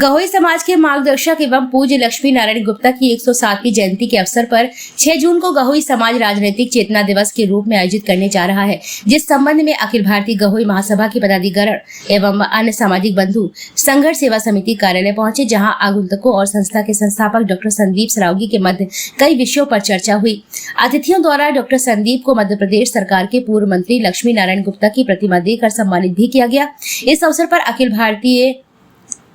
गहोई समाज के मार्गदर्शक एवं पूज्य लक्ष्मी नारायण गुप्ता की 107वीं जयंती के अवसर पर 6 जून को गहोई समाज राजनीतिक चेतना दिवस के रूप में आयोजित करने जा रहा है, जिस संबंध में अखिल भारतीय गहोई महासभा के पदाधिकारी एवं अन्य सामाजिक बंधु संघर्ष सेवा समिति कार्यालय पहुंचे, जहां आगंतुकों और संस्था के संस्थापक डॉक्टर संदीप सरावगी के मध्य कई विषयों पर चर्चा हुई। अतिथियों द्वारा डॉक्टर संदीप को मध्य प्रदेश सरकार के पूर्व मंत्री लक्ष्मी नारायण गुप्ता की प्रतिमा देकर सम्मानित भी किया गया। इस अवसर पर अखिल भारतीय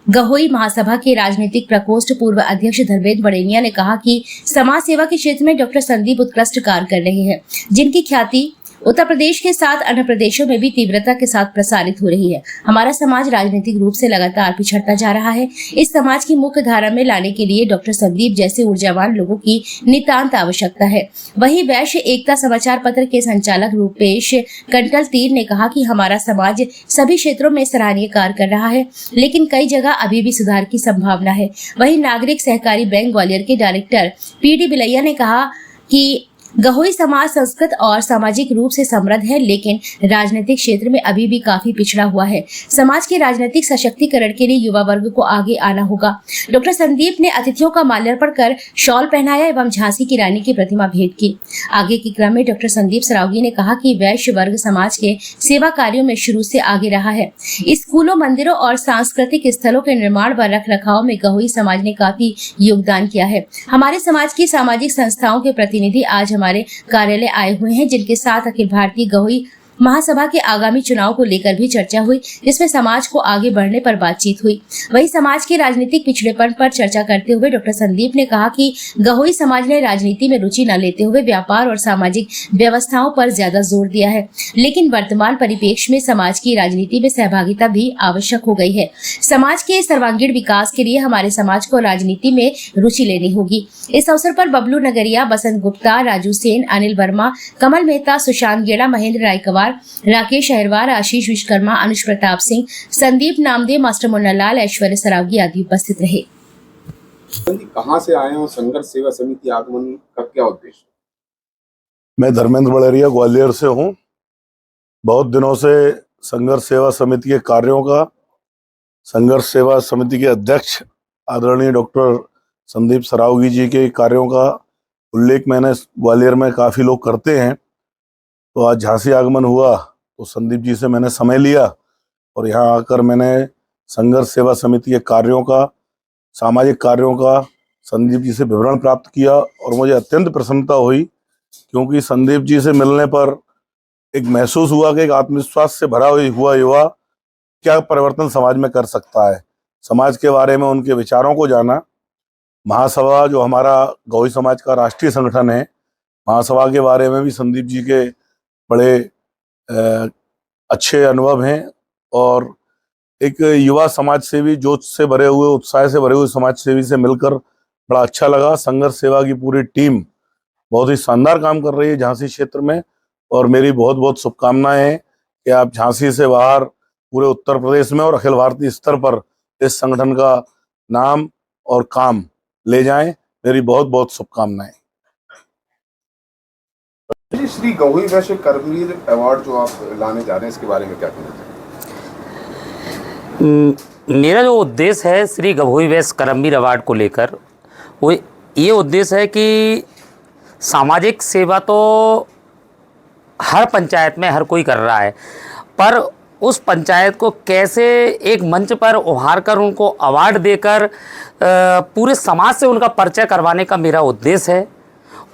गहोई महासभा के राजनीतिक प्रकोष्ठ पूर्व अध्यक्ष धर्मेंद्र बड़ेनिया ने कहा कि समाज सेवा के क्षेत्र में डॉक्टर संदीप उत्कृष्ट कार्य कर रहे हैं, जिनकी ख्याति उत्तर प्रदेश के साथ अन्य प्रदेशों में भी तीव्रता के साथ प्रसारित हो रही है। हमारा समाज राजनीतिक रूप से लगातार पिछड़ता जा रहा है। इस समाज की मुख्य धारा में लाने के लिए डॉक्टर संदीप जैसे ऊर्जावान लोगों की नितांत आवश्यकता है। वहीं वैश्य एकता समाचार पत्र के संचालक रूपेश कंटल तीर ने कहा कि हमारा समाज सभी क्षेत्रों में सराहनीय कार्य कर रहा है, लेकिन कई जगह अभी भी सुधार की संभावना है। वहीं नागरिक सहकारी बैंक ग्वालियर के डायरेक्टर PD बिलैया ने कहा कि गहोई समाज संस्कृत और सामाजिक रूप से समृद्ध है, लेकिन राजनीतिक क्षेत्र में अभी भी काफी पिछड़ा हुआ है। समाज के राजनीतिक सशक्तिकरण के लिए युवा वर्ग को आगे आना होगा। डॉक्टर संदीप ने अतिथियों का माल्यार्पण कर शॉल पहनाया एवं झांसी की रानी की प्रतिमा भेंट की। आगे के क्रम में डॉक्टर संदीप सरावगी ने कहा कि वैश्य वर्ग समाज के सेवा कार्यों में शुरू से आगे रहा है। स्कूलों, मंदिरों और सांस्कृतिक स्थलों के निर्माण व रख रखाव में गहोई समाज ने काफी योगदान किया है। हमारे समाज की सामाजिक संस्थाओं के प्रतिनिधि आज हमारे कार्यालय आए हुए हैं, जिनके साथ अखिल भारतीय गहोई महासभा के आगामी चुनाव को लेकर भी चर्चा हुई, जिसमें समाज को आगे बढ़ने पर बातचीत हुई। वहीं समाज के राजनीतिक पिछड़ेपन पर चर्चा करते हुए डॉक्टर संदीप ने कहा कि गहोई समाज ने राजनीति में रुचि न लेते हुए व्यापार और सामाजिक व्यवस्थाओं पर ज्यादा जोर दिया है, लेकिन वर्तमान परिप्रेक्ष्य में समाज की राजनीति में सहभागिता भी आवश्यक हो गई है। समाज के सर्वांगीण विकास के लिए हमारे समाज को राजनीति में रुचि लेनी होगी। इस अवसर पर बबलू नगरिया, बसंत गुप्ता, राजू सेन, अनिल वर्मा, कमल मेहता, सुशांत गेड़ा, महेंद्र रायकवार, राकेश अहिरवार, आशीष विश्वकर्मा, अनुज प्रताप सिंह, संदीप नामदेव, मास्टर मुन्ना लाल, ऐश्वर्य सरावगी आदि उपस्थित रहे। कहां से आए हो? संघर्ष सेवा समिति आगमन का क्या उद्देश्य? मैं धर्मेंद्र बड़ेरिया ग्वालियर से हूं। बहुत दिनों से संघर्ष सेवा समिति के कार्यों का, संघर्ष सेवा समिति के अध्यक्ष आदरणीय डॉक्टर संदीप सरावगी जी के कार्यों का उल्लेख मैंने ग्वालियर में काफ़ी लोग करते हैं। तो आज झांसी आगमन हुआ तो संदीप जी से मैंने समय लिया और यहाँ आकर मैंने संघर्ष सेवा समिति के कार्यों का, सामाजिक कार्यों का संदीप जी से विवरण प्राप्त किया और मुझे अत्यंत प्रसन्नता हुई, क्योंकि संदीप जी से मिलने पर एक महसूस हुआ कि एक आत्मविश्वास से भरा हुआ युवा क्या परिवर्तन समाज में कर सकता है। समाज के बारे में उनके विचारों को जाना। महासभा जो हमारा गहोई समाज का राष्ट्रीय संगठन है, महासभा के बारे में भी संदीप जी के बड़े अच्छे अनुभव हैं और एक युवा समाज सेवी, जोश से भरे हुए, उत्साह से भरे हुए समाज सेवी से मिलकर बड़ा अच्छा लगा। संघर्ष सेवा की पूरी टीम बहुत ही शानदार काम कर रही है झांसी क्षेत्र में और मेरी बहुत बहुत शुभकामनाएं हैं कि आप झांसी से बाहर पूरे उत्तर प्रदेश में और अखिल भारतीय स्तर पर इस संगठन का नाम और काम ले जाएं। मेरी बहुत बहुत शुभकामनाएं। श्री गहोई वैश्य कर्मवीर अवार्ड जो आप लाने जा रहे हैं, इसके बारे में क्या कहना चाहिए? मेरा जो उद्देश्य है श्री गहोई वैश्य कर्मवीर अवार्ड को लेकर, वो ये उद्देश्य है कि सामाजिक सेवा तो हर पंचायत में हर कोई कर रहा है, पर उस पंचायत को कैसे एक मंच पर उभार कर उनको अवार्ड देकर पूरे समाज से उनका परिचय करवाने का मेरा उद्देश्य है।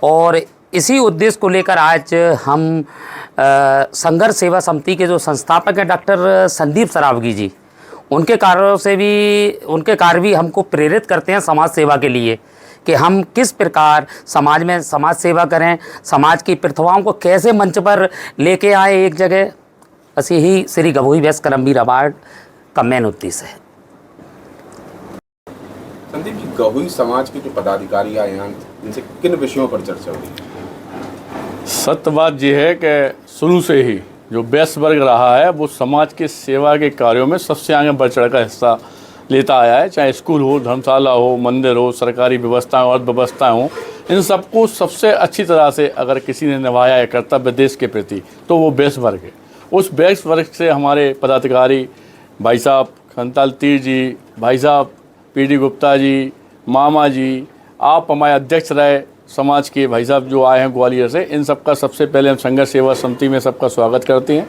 और इसी उद्देश्य को लेकर आज हम संघर्ष सेवा समिति के जो संस्थापक हैं डॉक्टर संदीप सरावगी जी, उनके कार्यों से भी, उनके कार्य भी हमको प्रेरित करते हैं समाज सेवा के लिए कि हम किस प्रकार समाज में समाज सेवा करें, समाज की प्रतिभाओं को कैसे मंच पर लेके आए एक जगह। बस यही श्री गहोई वैश्य कर्मवीर अवार्ड का मेन उद्देश्य है। संदीप जी, गहोई समाज के जो पदाधिकारी आए हैं, इनसे किन विषयों पर चर्चा हुई? सत्य बात यह है कि शुरू से ही जो वैश्य वर्ग रहा है वो समाज के सेवा के कार्यों में सबसे आगे बढ़ चढ़ कर हिस्सा लेता आया है। चाहे स्कूल हो, धर्मशाला हो, मंदिर हो, सरकारी व्यवस्थाएं और व्यवस्थाएं हो, इन सबको सबसे अच्छी तरह से अगर किसी ने निभाया है कर्तव्य देश के प्रति, तो वो वैश्य वर्ग है। उस वैश्य वर्ग से हमारे पदाधिकारी भाई साहब कंटल तीर जी, भाई साहब पीडी गुप्ता जी, मामा जी, आप हमारे अध्यक्ष रहे समाज के भाई साहब जो आए हैं ग्वालियर से, इन सबका सबसे पहले हम संघर्ष सेवा समिति में सबका स्वागत करते हैं।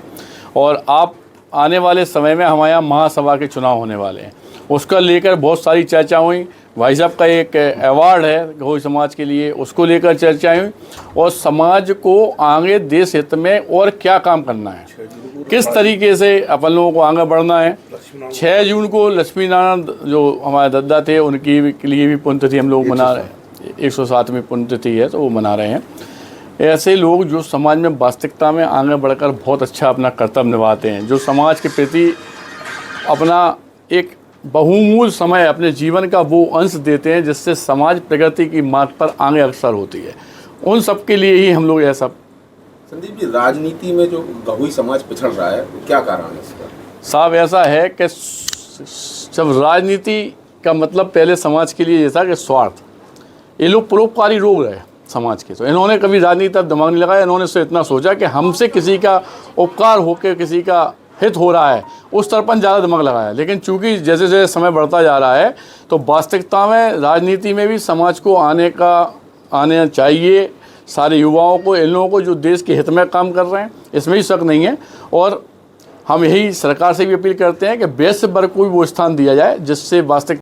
और आप आने वाले समय में हमारे यहाँ महासभा के चुनाव होने वाले हैं, उसका लेकर बहुत सारी चर्चा हुई। भाई साहब का एक अवार्ड है गहोई समाज के लिए, उसको लेकर चर्चाएं हुई और समाज को आगे देश हित में और क्या काम करना है, किस तरीके से अपन लोगों को आगे बढ़ना है। 6 जून को लक्ष्मी नारायण जो हमारे दादा थे उनकी के लिए भी पुण्यतिथि हम लोग मना रहे हैं, 107वीं पुण्यतिथि है तो वो मना रहे हैं। ऐसे लोग जो समाज में वास्तविकता में आगे बढ़कर बहुत अच्छा अपना कर्तव्य निभाते हैं, जो समाज के प्रति अपना एक बहुमूल्य समय अपने जीवन का वो अंश देते हैं जिससे समाज प्रगति की मार्ग पर आगे अग्रसर होती है, उन सब के लिए ही हम लोग यह सब। संदीप जी, राजनीति में जो गहोई समाज पिछड़ रहा है क्या कारण है इसका? साहब ऐसा है कि जब राजनीति का मतलब पहले समाज के लिए ये था कि स्वार्थ, ये लोग परोपकारी लोग रहे समाज के, तो इन्होंने कभी राजनीति तब दिमाग नहीं लगाया। इन्होंने सिर्फ इतना सोचा कि हमसे किसी का उपकार होकर किसी का हित हो रहा है, उस तरफ पर ज़्यादा दिमाग लगाया। लेकिन चूंकि जैसे जैसे समय बढ़ता जा रहा है तो वास्तविकता में राजनीति में भी समाज को आने चाहिए, सारे युवाओं को, इन लोगों को जो देश के हित में काम कर रहे हैं, इसमें ही शक नहीं है। और हम यही सरकार से भी अपील करते हैं कि वैश्य वर्ग को भी वो स्थान दिया जाए जिससे वास्तविक